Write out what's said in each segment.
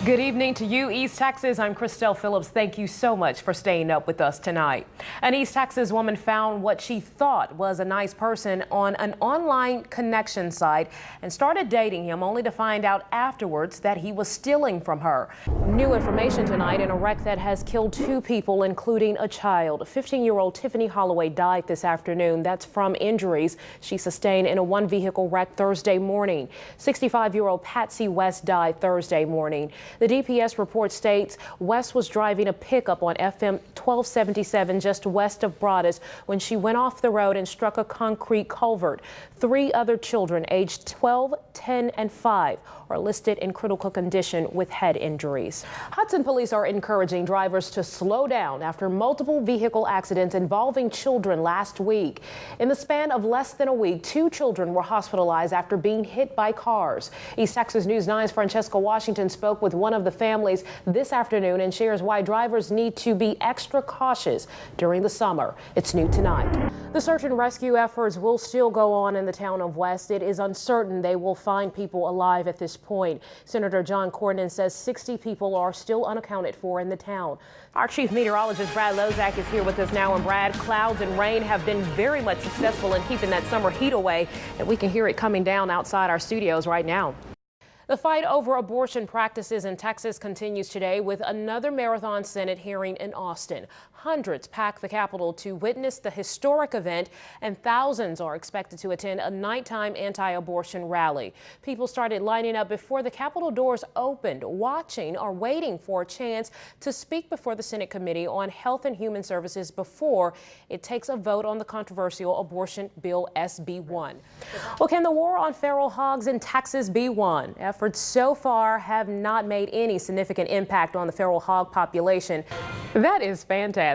Good evening to you, East Texas. I'm Christel Phillips. Thank you so much for staying up with us tonight. An East Texas woman found what she thought was a nice person on an online connection site and started dating him, only to find out afterwards that he was stealing from her. New information tonight in a wreck that has killed 2 people, including a child. 15-year-old Tiffany Holloway died this afternoon. That's from injuries she sustained in a one-vehicle wreck Thursday morning. 65-year-old Patsy West died Thursday morning. The DPS report states West was driving a pickup on FM 1277 just west of Broadus when she went off the road and struck a concrete culvert. 3 other children aged 12, 10, and 5 are listed in critical condition with head injuries. Hudson police are encouraging drivers to slow down after multiple vehicle accidents involving children last week. In the span of less than a week, 2 children were hospitalized after being hit by cars. East Texas News 9's Francesca Washington spoke with one of the families this afternoon and shares why drivers need to be extra cautious during the summer. It's new tonight. The search and rescue efforts will still go on in the town of West. It is uncertain they will find people alive at this point. Senator John Cornyn says 60 people are still unaccounted for in the town. Our chief meteorologist Brad Lozak is here with us now. And Brad, clouds and rain have been very much successful in keeping that summer heat away, and we can hear it coming down outside our studios right now. The fight over abortion practices in Texas continues today with another marathon Senate hearing in Austin. Hundreds pack the Capitol to witness the historic event, and thousands are expected to attend a nighttime anti-abortion rally. People started lining up before the Capitol doors opened, watching or waiting for a chance to speak before the Senate Committee on Health and Human Services before it takes a vote on the controversial abortion bill SB 1. Well, can the war on feral hogs in Texas be won? Efforts so far have not made any significant impact on the feral hog population. That is fantastic.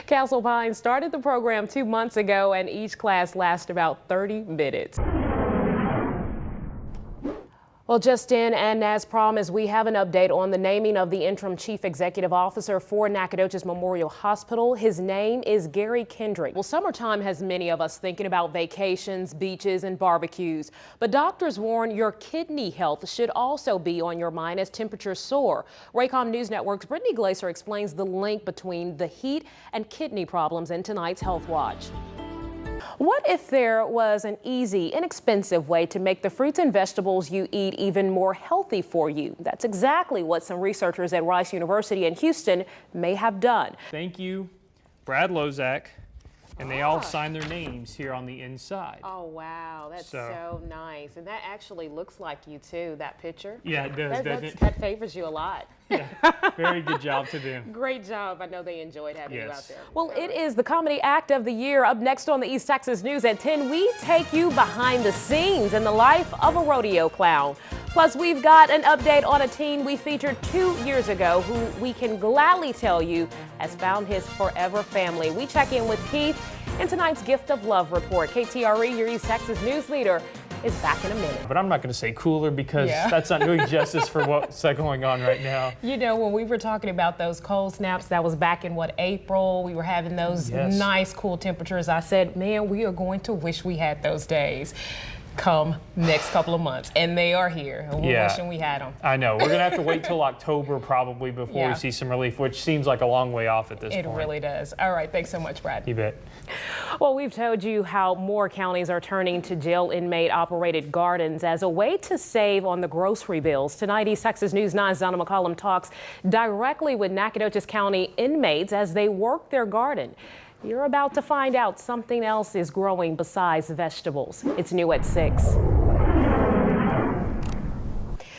Castle Pines started the program 2 months ago, and each class lasts about 30 minutes. Well, just in, and as promised, we have an update on the naming of the interim chief executive officer for Nacogdoches Memorial Hospital. His name is Gary Kendrick. Well, summertime has many of us thinking about vacations, beaches, and barbecues. But doctors warn your kidney health should also be on your mind as temperatures soar. Raycom News Network's Brittany Glaser explains the link between the heat and kidney problems in tonight's Health Watch. What if there was an easy, inexpensive way to make the fruits and vegetables you eat even more healthy for you? That's exactly what some researchers at Rice University in Houston may have done. Thank you, Brad Lozak. And they all signed their names here on the inside. Oh, wow. That's so nice. And that actually looks like you, too, that picture. Yeah, it does, doesn't it? That favors you a lot. Yeah, very good job to them. Great job. I know they enjoyed having you out there. Well, it is the Comedy Act of the Year. Up next on the East Texas News at 10, we take you behind the scenes in the life of a rodeo clown. Plus, we've got an update on a teen we featured 2 years ago who we can gladly tell you has found his forever family. We check in with Keith in tonight's Gift of Love report. KTRE, your East Texas news leader, is back in a minute. But I'm not going to say cooler because that's not doing justice for what's going on right now. You know, when we were talking about those cold snaps, that was back in, April? We were having those nice, cool temperatures. I said, man, we are going to wish we had those days come next couple of months, and they are here, and we're wishing we had them. I know. We're going to have to wait till October probably before we see some relief, which seems like a long way off at this point. It really does. All right. Thanks so much, Brad. You bet. Well, we've told you how more counties are turning to jail inmate-operated gardens as a way to save on the grocery bills. Tonight, East Texas News 9's Donna McCollum talks directly with Nacogdoches County inmates as they work their garden. You're about to find out something else is growing besides vegetables. It's new at 6.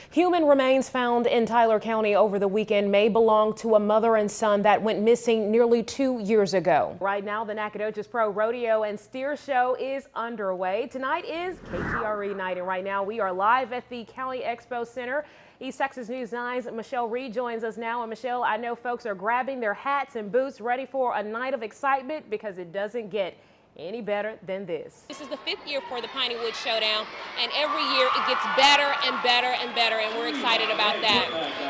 Human remains found in Tyler County over the weekend may belong to a mother and son that went missing nearly 2 years ago. Right now, the Nacogdoches Pro Rodeo and Steer Show is underway. Tonight is KTRE night, and right now we are live at the County Expo Center. East Texas News 9's Michelle Reed joins us now. And Michelle, I know folks are grabbing their hats and boots ready for a night of excitement because it doesn't get any better than this. This is the 5th year for the Piney Woods Showdown, and every year it gets better and better and better, and we're excited about that.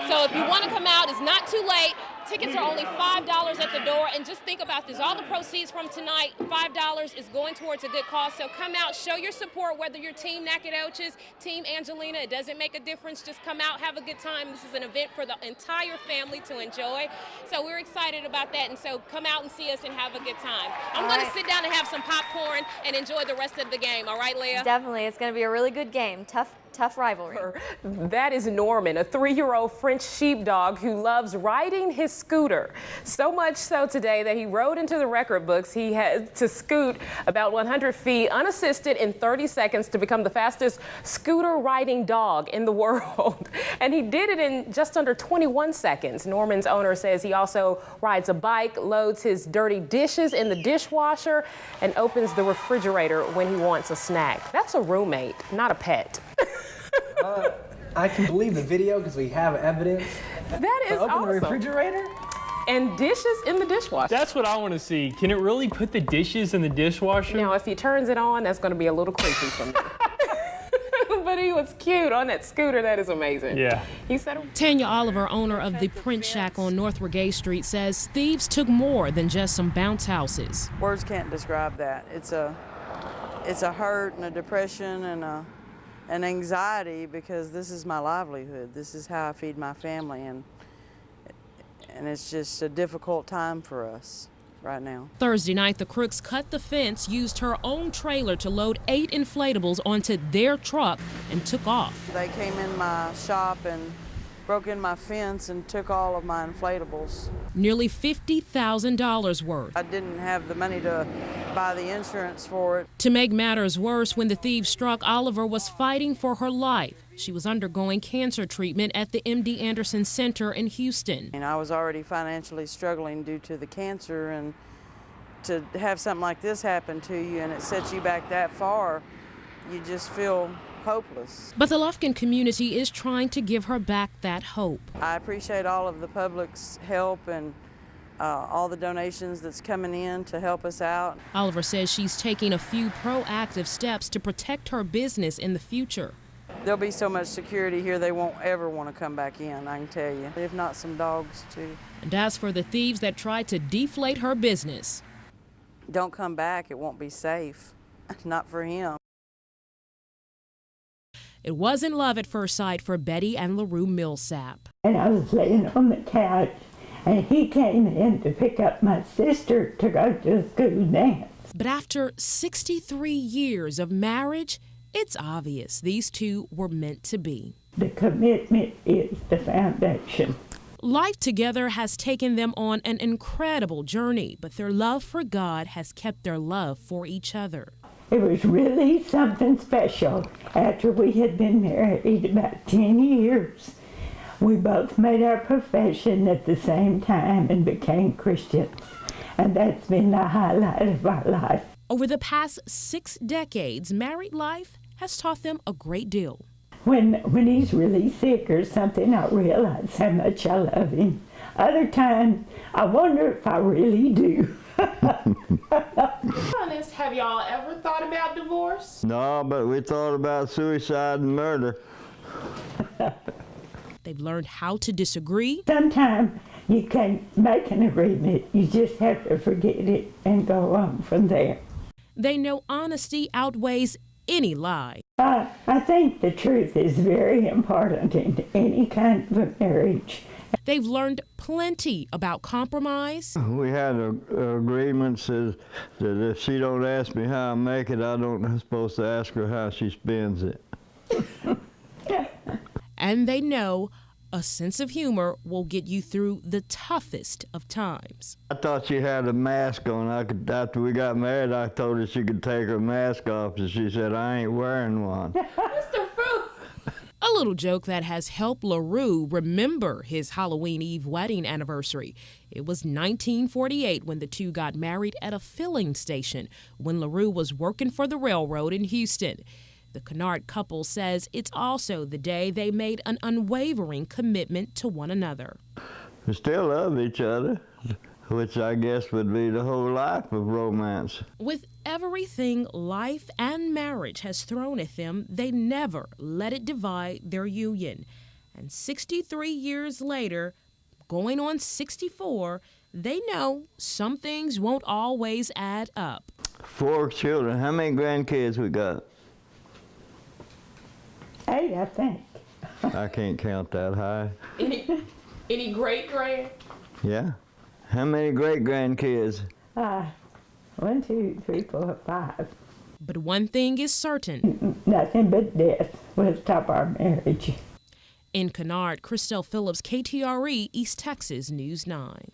So if you want to come out, it's not too late. Tickets are only $5 at the door, and just think about this. All the proceeds from tonight, $5, is going towards a good cause. So come out, show your support, whether you're Team Nacogdoches, Team Angelina. It doesn't make a difference. Just come out, have a good time. This is an event for the entire family to enjoy. So we're excited about that, and so come out and see us and have a good time. I'm going to sit down and have some popcorn and enjoy the rest of the game. All right, Leah? Definitely. It's going to be a really good game. Tough rivalry. That is Norman, a 3-year-old French sheepdog who loves riding his scooter. So much so today that he rode into the record books. He had to scoot about 100 feet unassisted in 30 seconds to become the fastest scooter riding dog in the world. And he did it in just under 21 seconds. Norman's owner says he also rides a bike, loads his dirty dishes in the dishwasher, and opens the refrigerator when he wants a snack. That's a roommate, not a pet. I can believe the video because we have evidence. That is open awesome. the refrigerator? And dishes in the dishwasher. That's what I want to see. Can it really put the dishes in the dishwasher? Now, if he turns it on, that's going to be a little creepy for me. But he was cute on that scooter. That is amazing. Yeah. He said. Tanya Oliver, owner of the Print Shack on North Regay Street, says thieves took more than just some bounce houses. Words can't describe that. It's a hurt and a depression and an anxiety, because this is my livelihood. This is how I feed my family, and it's just a difficult time for us right now. Thursday night, the crooks cut the fence, used her own trailer to load 8 inflatables onto their truck, and took off. They came in my shop and broke in my fence and took all of my inflatables. Nearly $50,000 worth. I didn't have the money to buy the insurance for it. To make matters worse, when the thieves struck, Oliver was fighting for her life. She was undergoing cancer treatment at the MD Anderson Center in Houston. And I was already financially struggling due to the cancer, and to have something like this happen to you and it sets you back that far, you just feel hopeless. But the Lufkin community is trying to give her back that hope. I appreciate all of the public's help and all the donations that's coming in to help us out. Oliver says she's taking a few proactive steps to protect her business in the future. There'll be so much security here they won't ever want to come back in, I can tell you. If not some dogs too. And as for the thieves that tried to deflate her business, don't come back, it won't be safe. Not for him. it wasn't love at first sight for Betty and LaRue Millsap. And I was laying on the couch, and he came in to pick up my sister to go to the school dance. But after 63 years of marriage, it's obvious these two were meant to be. The commitment is the foundation. Life together has taken them on an incredible journey, but their love for God has kept their love for each other. It was really something special. After we had been married about 10 years, we both made our profession at the same time and became Christians. And that's been the highlight of our life. Over the past 6 decades, married life has taught them a great deal. When he's really sick or something, I realize how much I love him. Other times, I wonder if I really do. Honest, have y'all ever thought about divorce? No, but we thought about suicide and murder. They've learned how to disagree. Sometimes you can't make an agreement. You just have to forget it and go on from there. They know honesty outweighs any lie. I think the truth is very important in any kind of a marriage. They've learned plenty about compromise. We had an agreement says that if she don't ask me how I make it, I don't supposed to ask her how she spends it. And they know a sense of humor will get you through the toughest of times. I thought she had a mask on. After we got married, I told her she could take her mask off, and she said, I ain't wearing one. Mr. Fu! A little joke that has helped LaRue remember his Halloween Eve wedding anniversary. It was 1948 when the two got married at a filling station when LaRue was working for the railroad in Houston. The Kennard couple says it's also the day they made an unwavering commitment to one another. We still love each other, which I guess would be the whole life of romance. With everything life and marriage has thrown at them, they never let it divide their union. And 63 years later, going on 64, they know some things won't always add up. 4 children. How many grandkids we got? 8, I think. I can't count that high. Any great-grand? Yeah. How many great-grandkids? 1, 2, 3, 4, 5. But one thing is certain. Nothing but death will stop our marriage. In Kennard, Christel Phillips, KTRE, East Texas News 9.